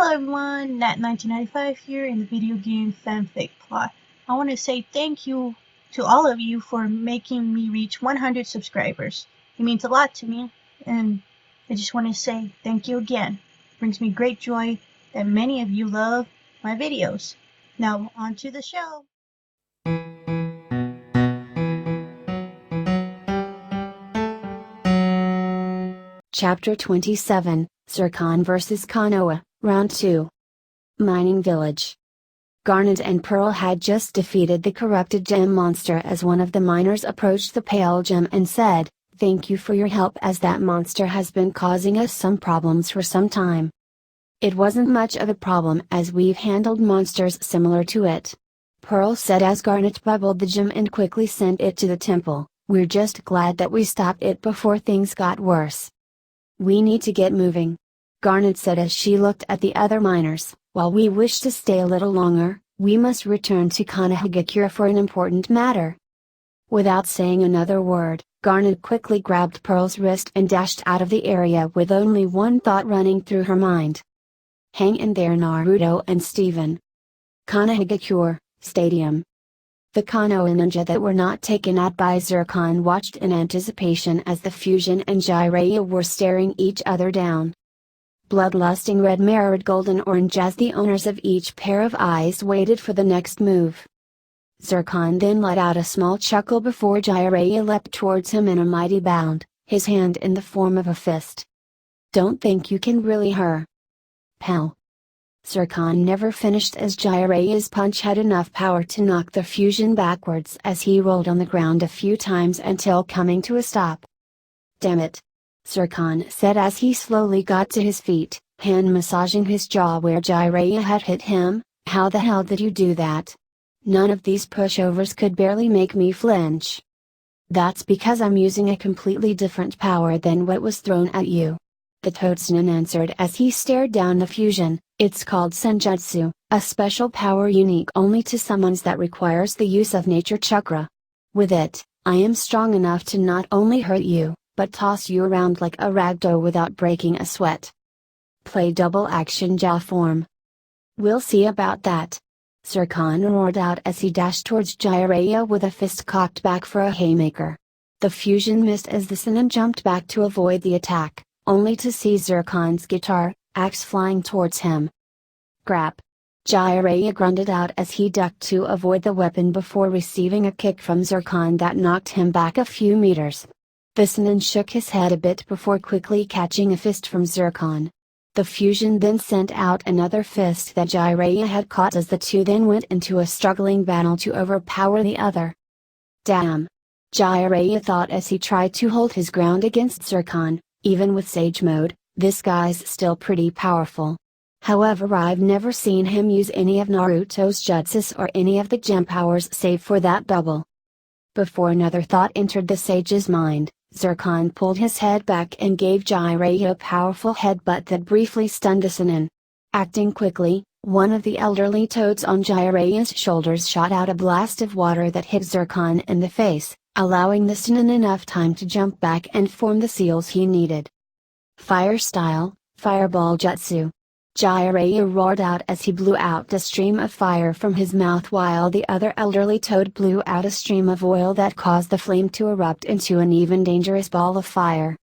Hello everyone, Nat1995 here in the video game fanfic plot. I want to say thank you to all of you for making me reach 100 subscribers. It means a lot to me, and I just want to say thank you again. It brings me great joy that many of you love my videos. Now on to the show. Chapter 27, Zircon vs. Konoha, Round 2. Mining Village. Garnet and Pearl had just defeated the corrupted gem monster as one of the miners approached the pale gem and said, "Thank you for your help as that monster has been causing us some problems for some time." "It wasn't much of a problem as we've handled monsters similar to it," Pearl said as Garnet bubbled the gem and quickly sent it to the temple. "We're just glad that we stopped it before things got worse." "We need to get moving," Garnet said as she looked at the other miners. "While we wish to stay a little longer, we must return to Konoha for an important matter." Without saying another word, Garnet quickly grabbed Pearl's wrist and dashed out of the area with only one thought running through her mind. "Hang in there, Naruto and Steven." Konoha Stadium. The Konoha ninja that were not taken out by Zircon watched in anticipation as the Fusion and Jiraiya were staring each other down. Bloodlusting red mirrored golden orange as the owners of each pair of eyes waited for the next move. Zircon then let out a small chuckle before Jiraiya leapt towards him in a mighty bound, his hand in the form of a fist. "Don't think you can really hurt." Pow! Zircon never finished as Jiraiya's punch had enough power to knock the Fusion backwards as he rolled on the ground a few times until coming to a stop. "Damn it!" Zircon said as he slowly got to his feet, hand massaging his jaw where Jiraiya had hit him. "How the hell did you do that? None of these pushovers could barely make me flinch." "That's because I'm using a completely different power than what was thrown at you," the Totsunin answered as he stared down the Fusion. "It's called Senjutsu, a special power unique only to summons that requires the use of nature chakra. With it, I am strong enough to not only hurt you, but toss you around like a ragdoll without breaking a sweat. Play double action jaw form." "We'll see about that," Zircon roared out as he dashed towards Jiraiya with a fist cocked back for a haymaker. The Fusion missed as the Sennin jumped back to avoid the attack, only to see Zircon's guitar axe flying towards him. "Crap!" Jiraiya grunted out as he ducked to avoid the weapon before receiving a kick from Zircon that knocked him back a few meters. The Sennin shook his head a bit before quickly catching a fist from Zircon. The Fusion then sent out another fist that Jiraiya had caught as the two then went into a struggling battle to overpower the other. "Damn!" Jiraiya thought as he tried to hold his ground against Zircon. "Even with Sage Mode, this guy's still pretty powerful. However, I've never seen him use any of Naruto's jutsus or any of the gem powers save for that bubble." Before another thought entered the sage's mind, Zircon pulled his head back and gave Jiraiya a powerful headbutt that briefly stunned the Sennin. Acting quickly, one of the elderly toads on Jiraiya's shoulders shot out a blast of water that hit Zircon in the face, allowing the Sennin enough time to jump back and form the seals he needed. "Fire style, fireball jutsu!" Jiraiya roared out as he blew out a stream of fire from his mouth while the other elderly toad blew out a stream of oil that caused the flame to erupt into an even dangerous ball of fire.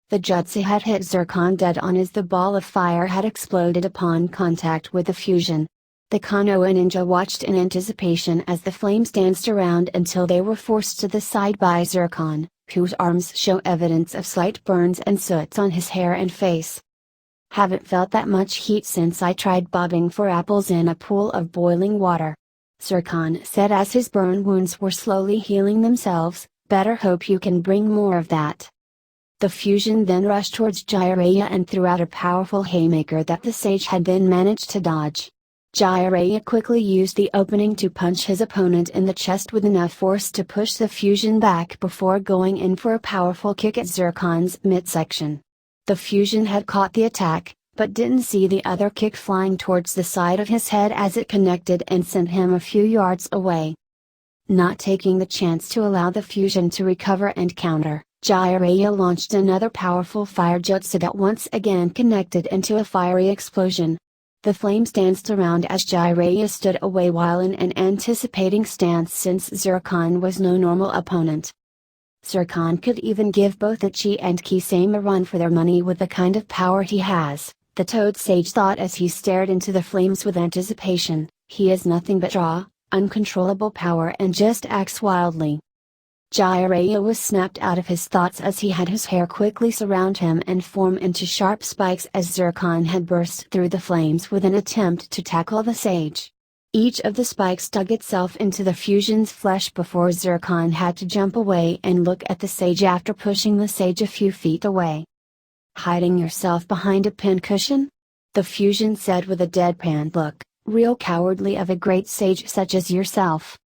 The jutsu had hit Zircon dead on as the ball of fire had exploded upon contact with the Fusion. The Konoha ninja watched in anticipation as the flames danced around until they were forced to the side by Zircon, whose arms show evidence of slight burns and soots on his hair and face. "Haven't felt that much heat since I tried bobbing for apples in a pool of boiling water," Zircon said as his burn wounds were slowly healing themselves. "Better hope you can bring more of that." The Fusion then rushed towards Jiraiya and threw out a powerful haymaker that the sage had then managed to dodge. Jiraiya quickly used the opening to punch his opponent in the chest with enough force to push the Fusion back before going in for a powerful kick at Zircon's midsection. The Fusion had caught the attack, but didn't see the other kick flying towards the side of his head as it connected and sent him a few yards away. Not taking the chance to allow the Fusion to recover and counter, Jiraiya launched another powerful fire jutsu that once again connected into a fiery explosion. The flames danced around as Jiraiya stood away while in an anticipating stance since Zircon was no normal opponent. Zircon could even give both Ichi and Kisame a run for their money with the kind of power he has, the Toad Sage thought as he stared into the flames with anticipation. He has nothing but raw, uncontrollable power and just acts wildly. Jiraiya was snapped out of his thoughts as he had his hair quickly surround him and form into sharp spikes as Zircon had burst through the flames with an attempt to tackle the sage. Each of the spikes dug itself into the fusion's flesh before Zircon had to jump away and look at the sage after pushing the sage a few feet away. "Hiding yourself behind a pincushion?" the fusion said with a deadpan look, "Real cowardly of a great sage such as yourself."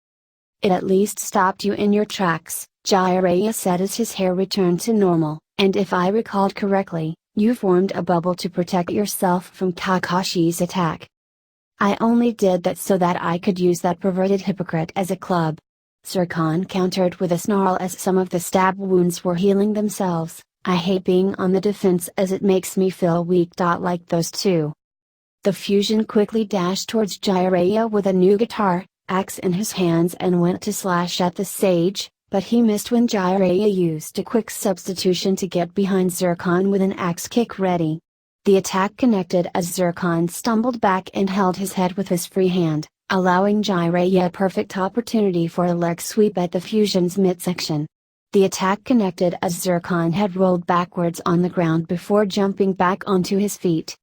"It at least stopped you in your tracks," Jiraiya said as his hair returned to normal, "and if I recalled correctly, you formed a bubble to protect yourself from Kakashi's attack." "I only did that so that I could use that perverted hypocrite as a club," Zircon countered with a snarl as some of the stab wounds were healing themselves. "I hate being on the defense as it makes me feel weak. Like those two." The fusion quickly dashed towards Jiraiya with a new guitar axe in his hands and went to slash at the sage, but he missed when Jiraiya used a quick substitution to get behind Zircon with an axe kick ready. The attack connected as Zircon stumbled back and held his head with his free hand, allowing Jiraiya a perfect opportunity for a leg sweep at the fusion's midsection. The attack connected as Zircon had rolled backwards on the ground before jumping back onto his feet.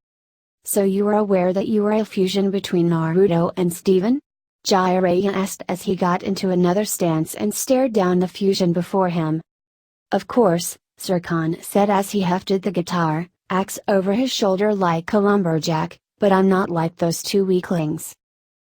"So you are aware that you are a fusion between Naruto and Steven?" Jiraiya asked as he got into another stance and stared down the fusion before him. "Of course," Zircon said as he hefted the guitar axe over his shoulder like a lumberjack, "but I'm not like those two weaklings."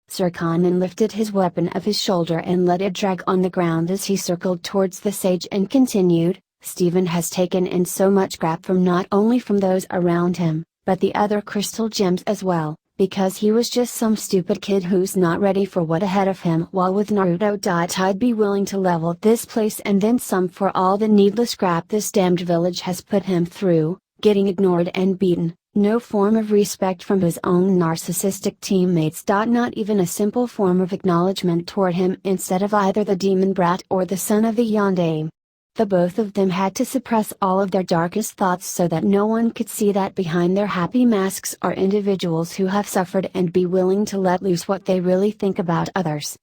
Zircon then lifted his weapon of his shoulder and let it drag on the ground as he circled towards the sage and continued, "Steven has taken in so much crap from not only from those around him, but the other crystal gems as well, because he was just some stupid kid who's not ready for what ahead of him, while with Naruto. I'd be willing to level this place and then some for all the needless crap this damned village has put him through, getting ignored and beaten, no form of respect from his own narcissistic teammates. Not even a simple form of acknowledgement toward him instead of either the demon brat or the son of the yondaime. The both of them had to suppress all of their darkest thoughts so that no one could see that behind their happy masks are individuals who have suffered and be willing to let loose what they really think about others.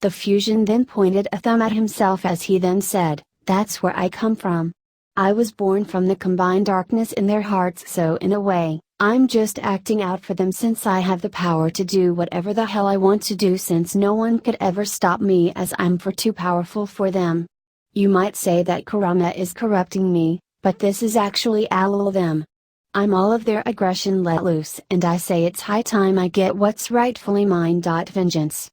The fusion then pointed a thumb at himself as he then said, "That's where I come from. I was born from the combined darkness in their hearts, so in a way, I'm just acting out for them since I have the power to do whatever the hell I want to do since no one could ever stop me as I'm far too powerful for them. You might say that Kurama is corrupting me, but this is actually all of them. I'm all of their aggression let loose and I say it's high time I get what's rightfully mine. Vengeance."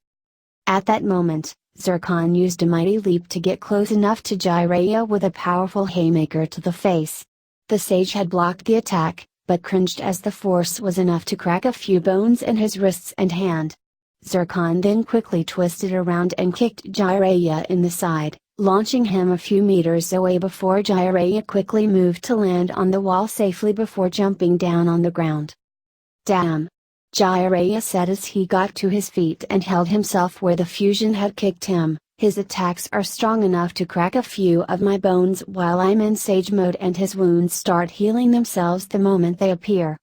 At that moment, Zircon used a mighty leap to get close enough to Jiraiya with a powerful haymaker to the face. The sage had blocked the attack, but cringed as the force was enough to crack a few bones in his wrists and hand. Zircon then quickly twisted around and kicked Jiraiya in the side, launching him a few meters away before Jiraiya quickly moved to land on the wall safely before jumping down on the ground. "Damn!" Jiraiya said as he got to his feet and held himself where the fusion had kicked him. "His attacks are strong enough to crack a few of my bones while I'm in sage mode and his wounds start healing themselves the moment they appear."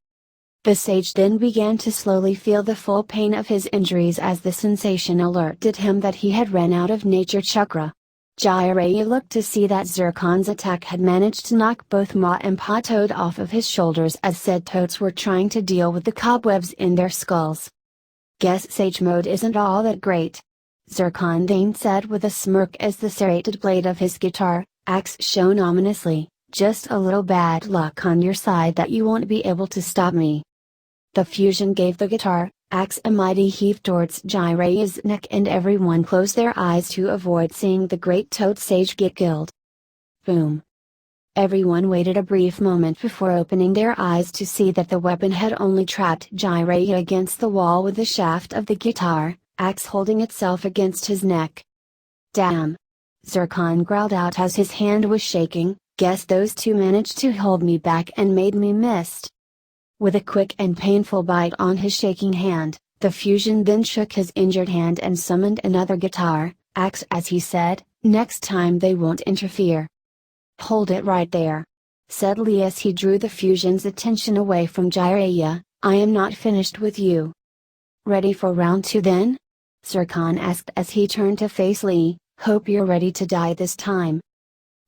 The sage then began to slowly feel the full pain of his injuries as the sensation alerted him that he had ran out of nature chakra. Jiraiya looked to see that Zircon's attack had managed to knock both Ma and Pa Toad off of his shoulders as said toads were trying to deal with the cobwebs in their skulls. "Guess sage mode isn't all that great," Zircon then said with a smirk as the serrated blade of his guitar axe shone ominously, "Just a little bad luck on your side that you won't be able to stop me." The fusion gave the guitar axe a mighty heave towards Jiraiya's neck and everyone closed their eyes to avoid seeing the great toad sage get killed. Boom. Everyone waited a brief moment before opening their eyes to see that the weapon had only trapped Jiraiya against the wall with the shaft of the guitar axe holding itself against his neck. "Damn!" Zircon growled out as his hand was shaking, "Guess those two managed to hold me back and made me missed." With a quick and painful bite on his shaking hand, the fusion then shook his injured hand and summoned another guitar, axe as he said, "Next time they won't interfere." "Hold it right there," said Lee as he drew the fusion's attention away from Jiraiya, "I am not finished with you." "Ready for round 2 then?" Zircon asked as he turned to face Lee, "Hope you're ready to die this time."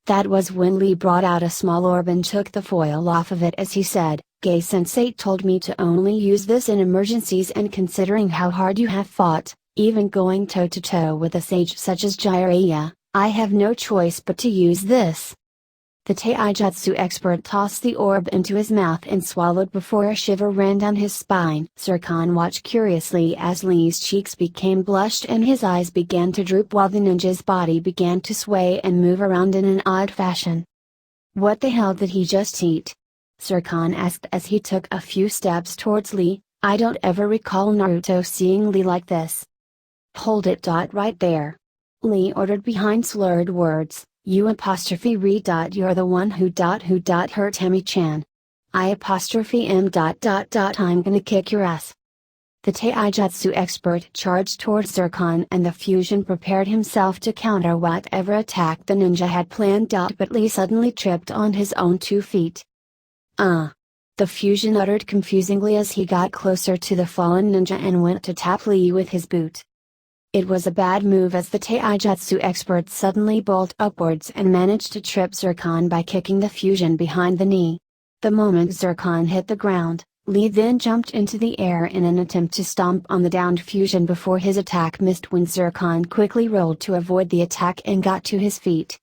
That was when Lee brought out a small orb and took the foil off of it as he said, "Gai-sensei told me to only use this in emergencies, and considering how hard you have fought, even going toe-to-toe with a sage such as Jiraiya, I have no choice but to use this." The taijutsu expert tossed the orb into his mouth and swallowed before a shiver ran down his spine. Zircon watched curiously as Lee's cheeks became blushed and his eyes began to droop while the ninja's body began to sway and move around in an odd fashion. "What the hell did he just eat?" Zircon asked as he took a few steps towards Lee. "I don't ever recall Naruto seeing Lee like this." "Hold it. Right there," Lee ordered behind slurred words. "You apostrophe re. You're the one who hurt Tammy-chan. I apostrophe m. I'm gonna kick your ass." The taijutsu expert charged towards Zircon and the fusion prepared himself to counter whatever attack the ninja had planned. But Lee suddenly tripped on his own 2 feet. The fusion uttered confusingly as he got closer to the fallen ninja and went to tap Lee with his boot. It was a bad move as the taijutsu expert suddenly bolted upwards and managed to trip Zircon by kicking the fusion behind the knee. The moment Zircon hit the ground, Lee then jumped into the air in an attempt to stomp on the downed fusion before his attack missed when Zircon quickly rolled to avoid the attack and got to his feet.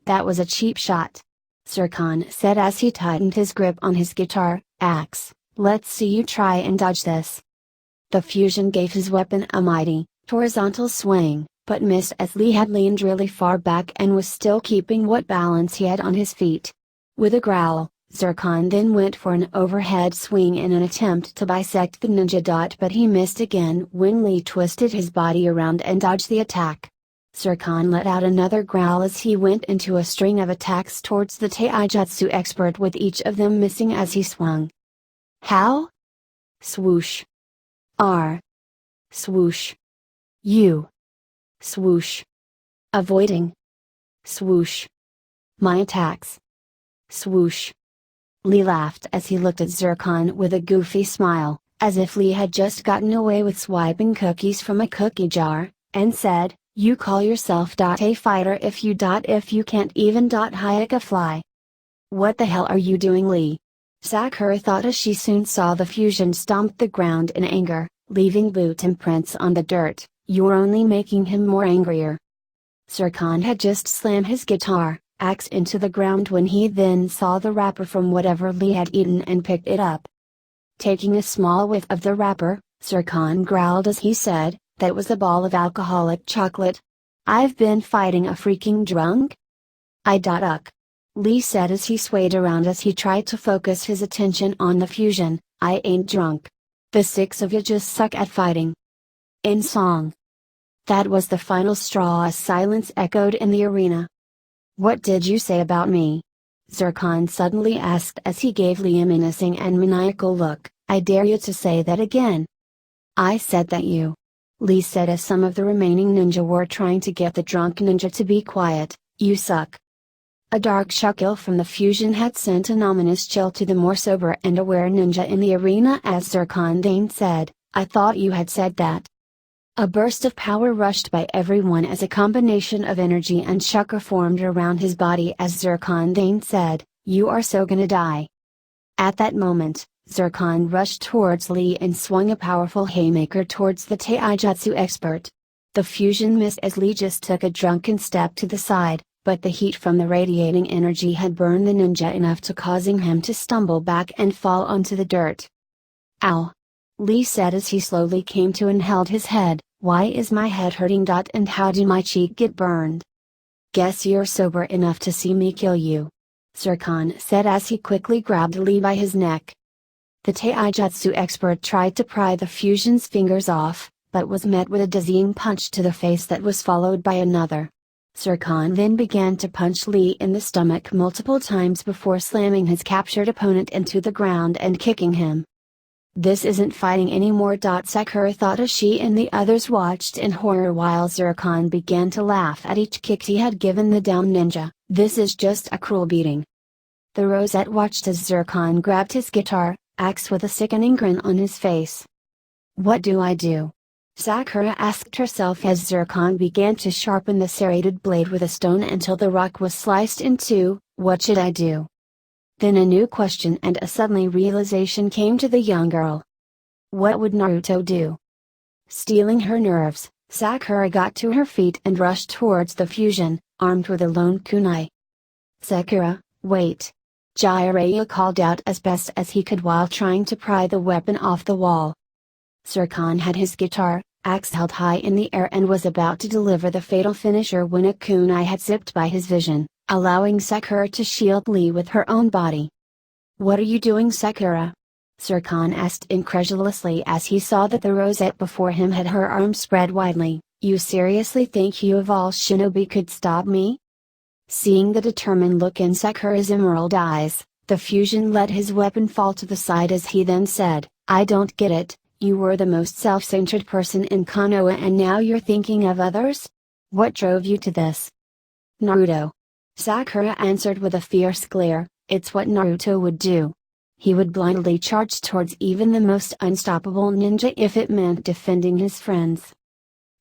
"That was a cheap shot," Zircon said as he tightened his grip on his guitar axe. "Let's see you try and dodge this." The fusion gave his weapon a mighty, horizontal swing, but missed as Lee had leaned really far back and was still keeping what balance he had on his feet. With a growl, Zircon then went for an overhead swing in an attempt to bisect the ninja. But he missed again when Lee twisted his body around and dodged the attack. Zircon let out another growl as he went into a string of attacks towards the taijutsu expert, with each of them missing as he swung. "How?" Swoosh. R. Swoosh. U. Swoosh. Avoiding. Swoosh. My attacks. Swoosh. Lee laughed as he looked at Zircon with a goofy smile, as if Lee had just gotten away with swiping cookies from a cookie jar, and said, "You call yourself a fighter if you can't even hike a fly. What the hell are you doing, Lee?" Sakura thought as she soon saw the fusion stomp the ground in anger, leaving boot imprints on the dirt. "You're only making him more angrier." Zircon had just slammed his guitar axe into the ground when he then saw the wrapper from whatever Lee had eaten and picked it up. Taking a small whiff of the wrapper, Zircon growled as he said, "That was a ball of alcoholic chocolate. I've been fighting a freaking drunk?" Lee said as he swayed around as he tried to focus his attention on the fusion. "I ain't drunk. The 6 of you just suck at fighting." In song. That was the final straw as silence echoed in the arena. "What did you say about me?" Zircon suddenly asked as he gave Lee a menacing and maniacal look. "I dare you to say that again." "I said that you," Lee said as some of the remaining ninja were trying to get the drunk ninja to be quiet, "you suck." A dark chuckle from the fusion had sent an ominous chill to the more sober and aware ninja in the arena as Zircon then said, "I thought you had said that." A burst of power rushed by everyone as a combination of energy and chakra formed around his body as Zircon then said, "You are so gonna die." At that moment, Zircon rushed towards Lee and swung a powerful haymaker towards the taijutsu expert. The fusion missed as Lee just took a drunken step to the side, but the heat from the radiating energy had burned the ninja enough to causing him to stumble back and fall onto the dirt. "Ow!" Lee said as he slowly came to and held his head. "Why is my head hurting? And how did my cheek get burned?" "Guess you're sober enough to see me kill you," Zircon said as he quickly grabbed Lee by his neck. The taijutsu expert tried to pry the fusion's fingers off, but was met with a dizzying punch to the face that was followed by another. Zircon then began to punch Lee in the stomach multiple times before slamming his captured opponent into the ground and kicking him. This isn't fighting anymore. Sakura thought as she and the others watched in horror while Zircon began to laugh at each kick he had given the down ninja. This is just a cruel beating. The Rosette watched as Zircon grabbed his guitar, axe with a sickening grin on his face. What do I do? Sakura asked herself as Zircon began to sharpen the serrated blade with a stone until the rock was sliced in two. What should I do? Then a new question and a suddenly realization came to the young girl. What would Naruto do? Stealing her nerves, Sakura got to her feet and rushed towards the fusion, armed with a lone kunai. Sakura, wait! Jiraiya called out as best as he could while trying to pry the weapon off the wall. Zircon had his guitar, axe held high in the air and was about to deliver the fatal finisher when a kunai had zipped by his vision, allowing Sakura to shield Lee with her own body. What are you doing, Sakura? Zircon asked incredulously as he saw that the Rosette before him had her arms spread widely. You seriously think you of all shinobi could stop me? Seeing the determined look in Sakura's emerald eyes, the fusion let his weapon fall to the side as he then said, I don't get it. You were the most self-centered person in Konoha and now you're thinking of others? What drove you to this? Naruto. Sakura answered with a fierce glare, it's what Naruto would do. He would blindly charge towards even the most unstoppable ninja if it meant defending his friends.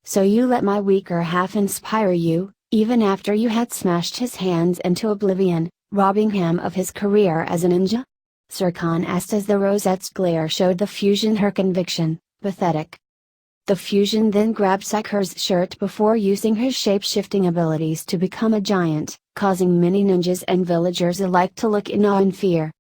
So you let my weaker half inspire you, even after you had smashed his hands into oblivion, robbing him of his career as a ninja? Zircon asked as the Rosette's glare showed the fusion her conviction. Pathetic. The fusion then grabbed Sakura's shirt before using his shape-shifting abilities to become a giant, causing many ninjas and villagers alike to look in awe and fear.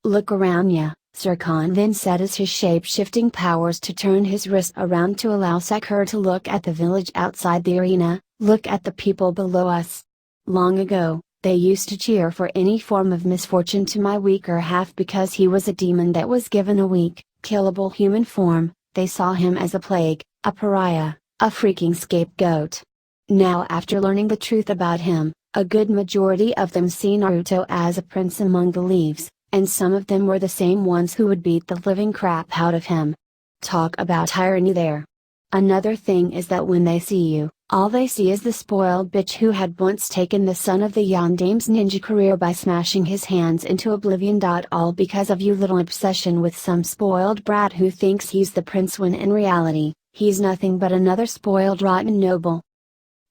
Look around ya, Zircon then said as his shape-shifting powers to turn his wrist around to allow Sakura to look at the village outside the arena. Look at the people below us. Long ago, they used to cheer for any form of misfortune to my weaker half because he was a demon that was given a weak, killable human form. They saw him as a plague, a pariah, a freaking scapegoat. Now after learning the truth about him, a good majority of them see Naruto as a prince among the leaves, and some of them were the same ones who would beat the living crap out of him. Talk about irony there. Another thing is that when they see you, all they see is the spoiled bitch who had once taken the son of the Yandame's ninja career by smashing his hands into oblivion. All because of your little obsession with some spoiled brat who thinks he's the prince when in reality, he's nothing but another spoiled rotten noble.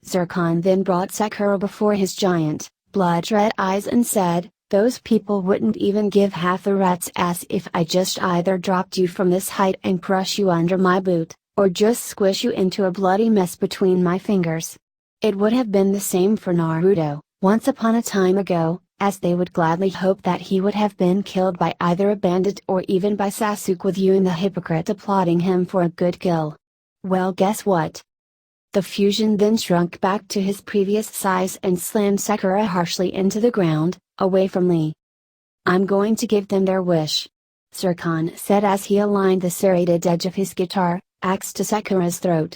Zircon then brought Sakura before his giant, blood-red eyes and said, those people wouldn't even give half a rat's ass if I just either dropped you from this height and crush you under my boot, or just squish you into a bloody mess between my fingers. It would have been the same for Naruto, once upon a time ago, as they would gladly hope that he would have been killed by either a bandit or even by Sasuke with you and the hypocrite applauding him for a good kill. Well, guess what? The fusion then shrunk back to his previous size and slammed Sakura harshly into the ground, away from Lee. I'm going to give them their wish. Zircon said as he aligned the serrated edge of his guitar, axe to Sakura's throat.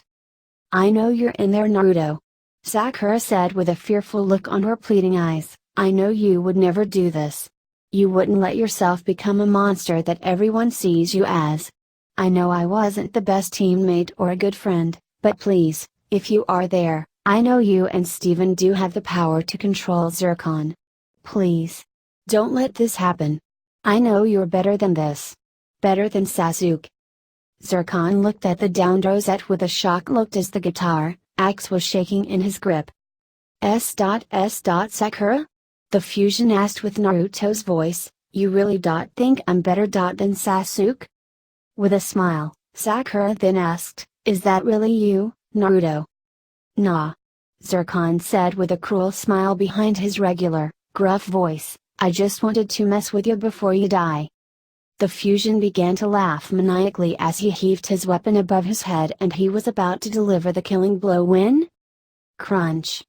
I know you're in there, Naruto. Sakura said with a fearful look on her pleading eyes, I know you would never do this. You wouldn't let yourself become a monster that everyone sees you as. I know I wasn't the best teammate or a good friend, but please, if you are there, I know you and Steven do have the power to control Zircon. Please. Don't let this happen. I know you're better than this. Better than Sasuke. Zircon looked at the downed Rosette with a shocked look as the guitar, axe was shaking in his grip. Sakura? The fusion asked with Naruto's voice, you really think I'm better than Sasuke? With a smile, Sakura then asked, is that really you, Naruto? Nah. Zircon said with a cruel smile behind his regular, gruff voice, I just wanted to mess with you before you die. The fusion began to laugh maniacally as he heaved his weapon above his head and he was about to deliver the killing blow when... Crunch.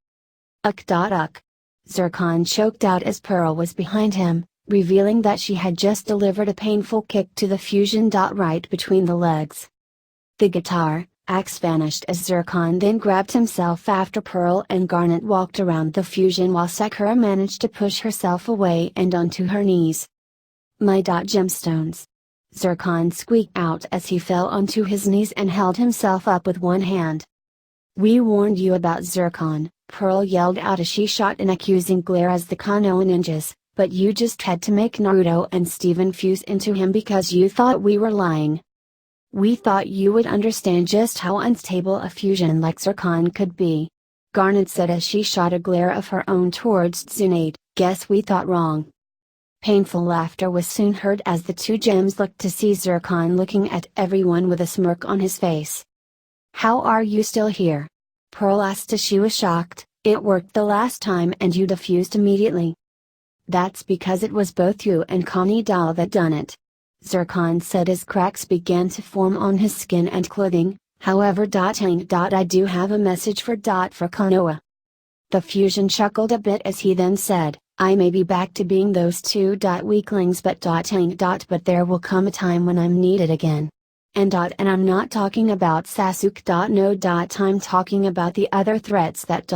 Uck. Zircon choked out as Pearl was behind him, revealing that she had just delivered a painful kick to the fusion. Right between the legs. The guitar, Axe vanished as Zircon then grabbed himself after Pearl and Garnet walked around the fusion while Sakura managed to push herself away and onto her knees. My gemstones. Zircon squeaked out as he fell onto his knees and held himself up with one hand. We warned you about Zircon, Pearl yelled out as she shot an accusing glare at the Konoha ninjas, but you just had to make Naruto and Steven fuse into him because you thought we were lying. We thought you would understand just how unstable a fusion like Zircon could be. Garnet said as she shot a glare of her own towards Tsunade, guess we thought wrong. Painful laughter was soon heard as the two gems looked to see Zircon looking at everyone with a smirk on his face. How are you still here? Pearl asked as she was shocked. It worked the last time and you defused immediately. That's because it was both you and Konoha that done it. Zircon said as cracks began to form on his skin and clothing. However, I do have a message for Konoha. The fusion chuckled a bit as he then said, I may be back to being those two weaklings but there will come a time when I'm needed again. And I'm not talking about Sasuke. No. I'm talking about the other threats that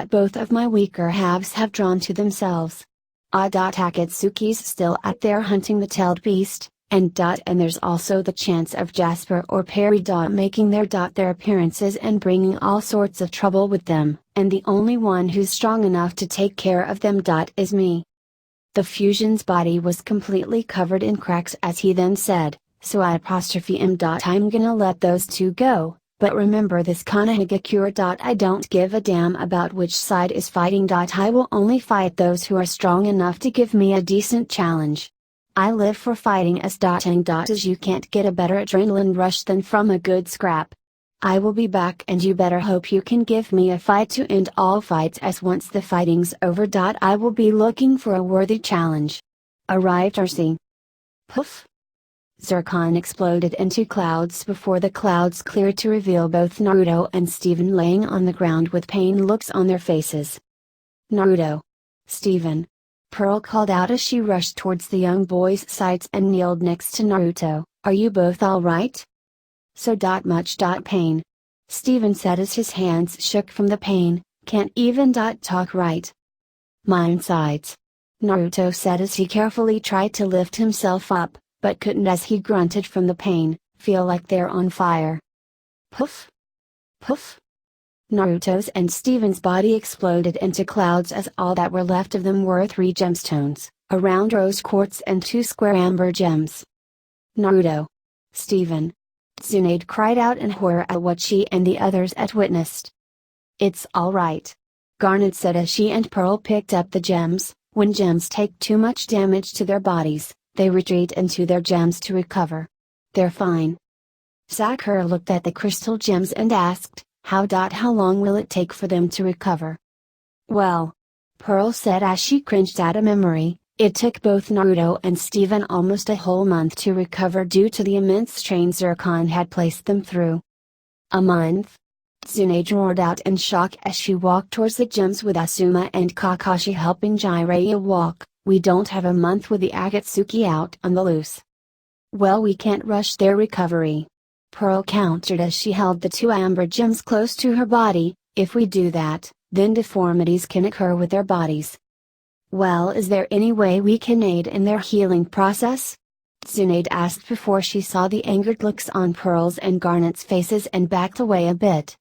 both of my weaker halves have drawn to themselves. Akatsuki's still out there hunting the tailed beast, and there's also the chance of Jasper or Perry making their appearances and bringing all sorts of trouble with them, and the only one who's strong enough to take care of them is me. The fusion's body was completely covered in cracks as he then said, so I'm gonna let those two go, but remember this Konohagakure. I don't give a damn about which side is fighting. I will only fight those who are strong enough to give me a decent challenge. I live for fighting as you can't get a better adrenaline rush than from a good scrap. I will be back and you better hope you can give me a fight to end all fights as once the fighting's over. I will be looking for a worthy challenge. Arrived RC. Poof! Zircon exploded into clouds before the clouds cleared to reveal both Naruto and Steven laying on the ground with pain looks on their faces. Naruto. Steven. Pearl called out as she rushed towards the young boy's sides and kneeled next to Naruto, are you both alright? So much pain. Steven said as his hands shook from the pain, can't even talk right. Mine sides. Naruto said as he carefully tried to lift himself up, but couldn't as he grunted from the pain, feel like they're on fire. Poof! Poof! Naruto's and Steven's body exploded into clouds as all that were left of them were 3 gemstones, a round rose quartz and 2 square amber gems. Naruto. Steven. Tsunade cried out in horror at what she and the others had witnessed. It's alright. Garnet said as she and Pearl picked up the gems. When gems take too much damage to their bodies, they retreat into their gems to recover. They're fine. Sakura looked at the crystal gems and asked, how long will it take for them to recover? Well, Pearl said as she cringed at a memory, it took both Naruto and Steven almost a whole month to recover due to the immense strain Zircon had placed them through. A month? Tsunade roared out in shock as she walked towards the gems with Asuma and Kakashi helping Jiraiya walk, we don't have a month with the Akatsuki out on the loose. Well, we can't rush their recovery. Pearl countered as she held the 2 amber gems close to her body, if we do that, then deformities can occur with their bodies. Well, is there any way we can aid in their healing process? Tsunade asked before she saw the angered looks on Pearl's and Garnet's faces and backed away a bit.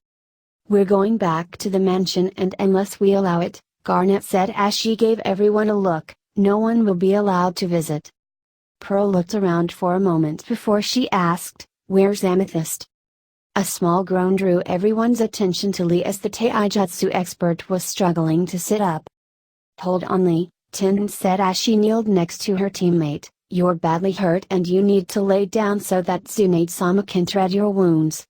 We're going back to the mansion and unless we allow it, Garnet said as she gave everyone a look, no one will be allowed to visit. Pearl looked around for a moment before she asked, where's Amethyst? A small groan drew everyone's attention to Lee as the taijutsu expert was struggling to sit up. Hold on Lee, Tenen said as she kneeled next to her teammate, you're badly hurt and you need to lay down so that Tsunade-sama can tread your wounds.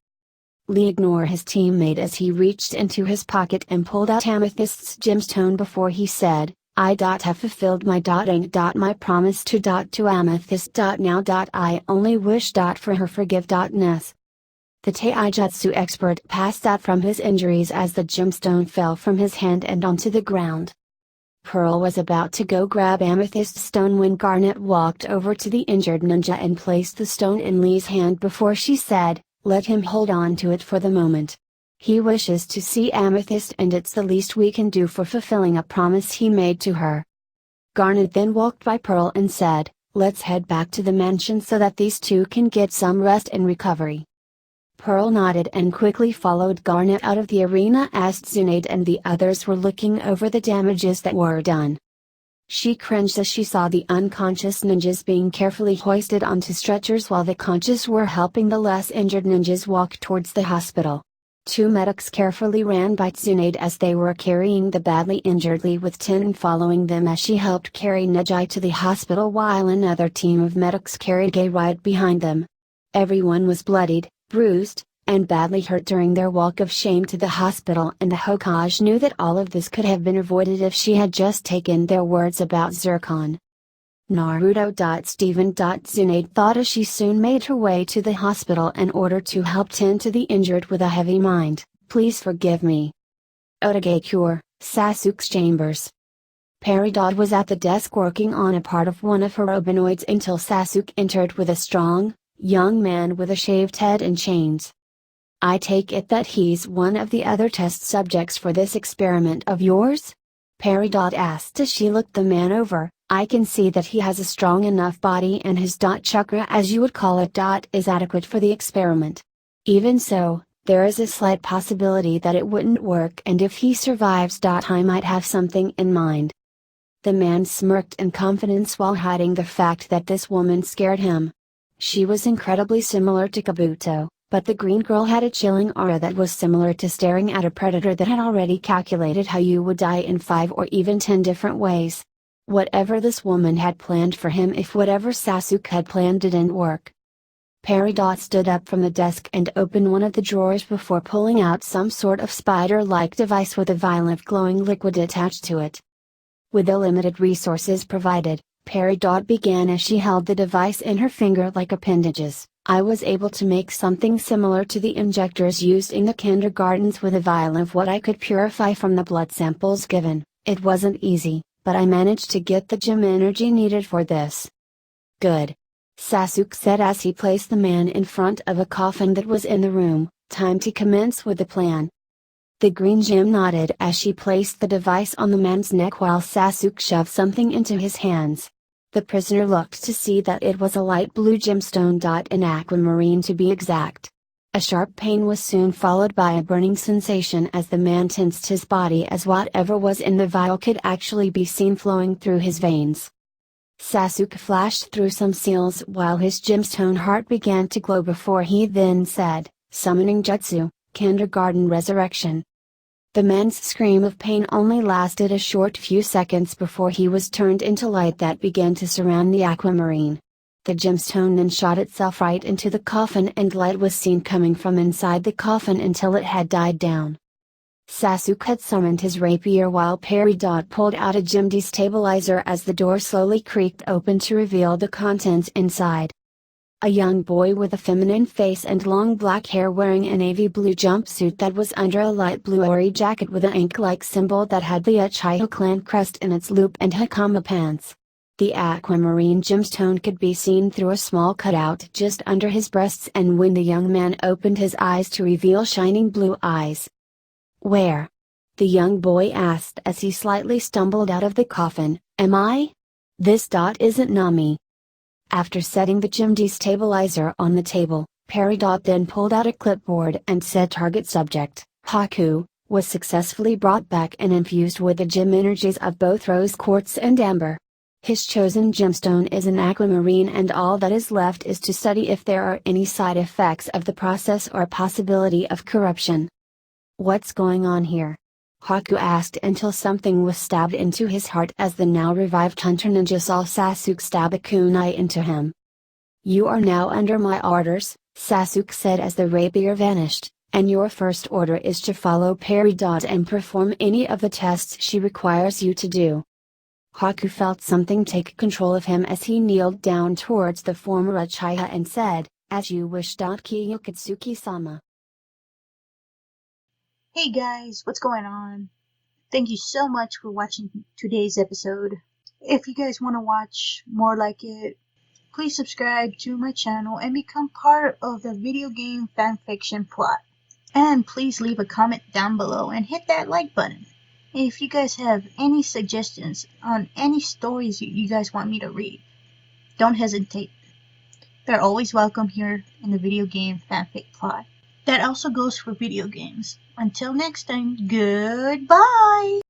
Lee ignored his teammate as he reached into his pocket and pulled out Amethyst's gemstone before he said, I have fulfilled my my promise to Amethyst. Now I only wish for her forgiveness. The taijutsu expert passed out from his injuries as the gemstone fell from his hand and onto the ground. Pearl was about to go grab Amethyst's stone when Garnet walked over to the injured ninja and placed the stone in Lee's hand before she said, Let him hold on to it for the moment. He wishes to see Amethyst and it's the least we can do for fulfilling a promise he made to her. Garnet then walked by Pearl and said, "Let's head back to the mansion so that these two can get some rest and recovery." Pearl nodded and quickly followed Garnet out of the arena as Tsunade and the others were looking over the damages that were done. She cringed as she saw the unconscious ninjas being carefully hoisted onto stretchers while the conscious were helping the less injured ninjas walk towards the hospital. Two medics carefully ran by Tsunade as they were carrying the badly injured Lee, with Tin following them as she helped carry Neji to the hospital while another team of medics carried Gay right behind them. Everyone was bloodied, bruised, and badly hurt during their walk of shame to the hospital, and the Hokage knew that all of this could have been avoided if she had just taken their words about Zircon. Naruto. Steven. Tsunade thought as she soon made her way to the hospital in order to help tend to the injured with a heavy mind. "Please forgive me." Otage-cure, Sasuke's chambers. Peridot was at the desk working on a part of one of her robinoids until Sasuke entered with a strong, young man with a shaved head and chains. "I take it that he's one of the other test subjects for this experiment of yours?" Peridot asked as she looked the man over. "I can see that he has a strong enough body and his chakra, as you would call it, is adequate for the experiment. Even so, there is a slight possibility that it wouldn't work, and if he survives, I might have something in mind." The man smirked in confidence while hiding the fact that this woman scared him. She was incredibly similar to Kabuto, but the green girl had a chilling aura that was similar to staring at a predator that had already calculated how you would die in 5 or even 10 different ways. Whatever this woman had planned for him, if whatever Sasuke had planned didn't work. Peridot stood up from the desk and opened one of the drawers before pulling out some sort of spider-like device with a vial of glowing liquid attached to it. With the limited resources provided, Peridot began as she held the device in her finger like appendages. "I was able to make something similar to the injectors used in the kindergartens with a vial of what I could purify from the blood samples given. It wasn't easy, but I managed to get the gem energy needed for this." "Good," Sasuke said as he placed the man in front of a coffin that was in the room. "Time to commence with the plan." The green gem nodded as she placed the device on the man's neck while Sasuke shoved something into his hands. The prisoner looked to see that it was a light blue gemstone, an aquamarine to be exact. A sharp pain was soon followed by a burning sensation as the man tensed his body as whatever was in the vial could actually be seen flowing through his veins. Sasuke flashed through some seals while his gemstone heart began to glow before he then said, "Summoning Jutsu, Kindergarten Resurrection." The man's scream of pain only lasted a short few seconds before he was turned into light that began to surround the aquamarine. The gemstone then shot itself right into the coffin and light was seen coming from inside the coffin until it had died down. Sasuke had summoned his rapier while Peridot pulled out a gem destabilizer as the door slowly creaked open to reveal the contents inside. A young boy with a feminine face and long black hair wearing a navy blue jumpsuit that was under a light blue ori jacket with an ink-like symbol that had the Uchiha clan crest in its loop and hakama pants. The aquamarine gemstone could be seen through a small cutout just under his breasts, and when the young man opened his eyes to reveal shining blue eyes. "Where?" the young boy asked as he slightly stumbled out of the coffin. "Am I? This isn't Nami." After setting the gem destabilizer on the table, Peridot then pulled out a clipboard and said target subject, Haku, was successfully brought back and infused with the gem energies of both rose quartz and amber. His chosen gemstone is an aquamarine and all that is left is to study if there are any side effects of the process or possibility of corruption. "What's going on here?" Haku asked until something was stabbed into his heart as the now revived hunter ninja saw Sasuke stab a kunai into him. "You are now under my orders," Sasuke said as the rapier vanished, "and your first order is to follow Peridot and perform any of the tests she requires you to do." Haku felt something take control of him as he kneeled down towards the former Uchiha and said, "As you wish. Kiyokatsuki-sama." Hey guys, what's going on? Thank you so much for watching today's episode. If you guys want to watch more like it, please subscribe to my channel and become part of the video game fanfiction plot. And please leave a comment down below and hit that like button. If you guys have any suggestions on any stories you guys want me to read, don't hesitate. They're always welcome here in the video game fanfic plot. That also goes for video games. Until next time, goodbye!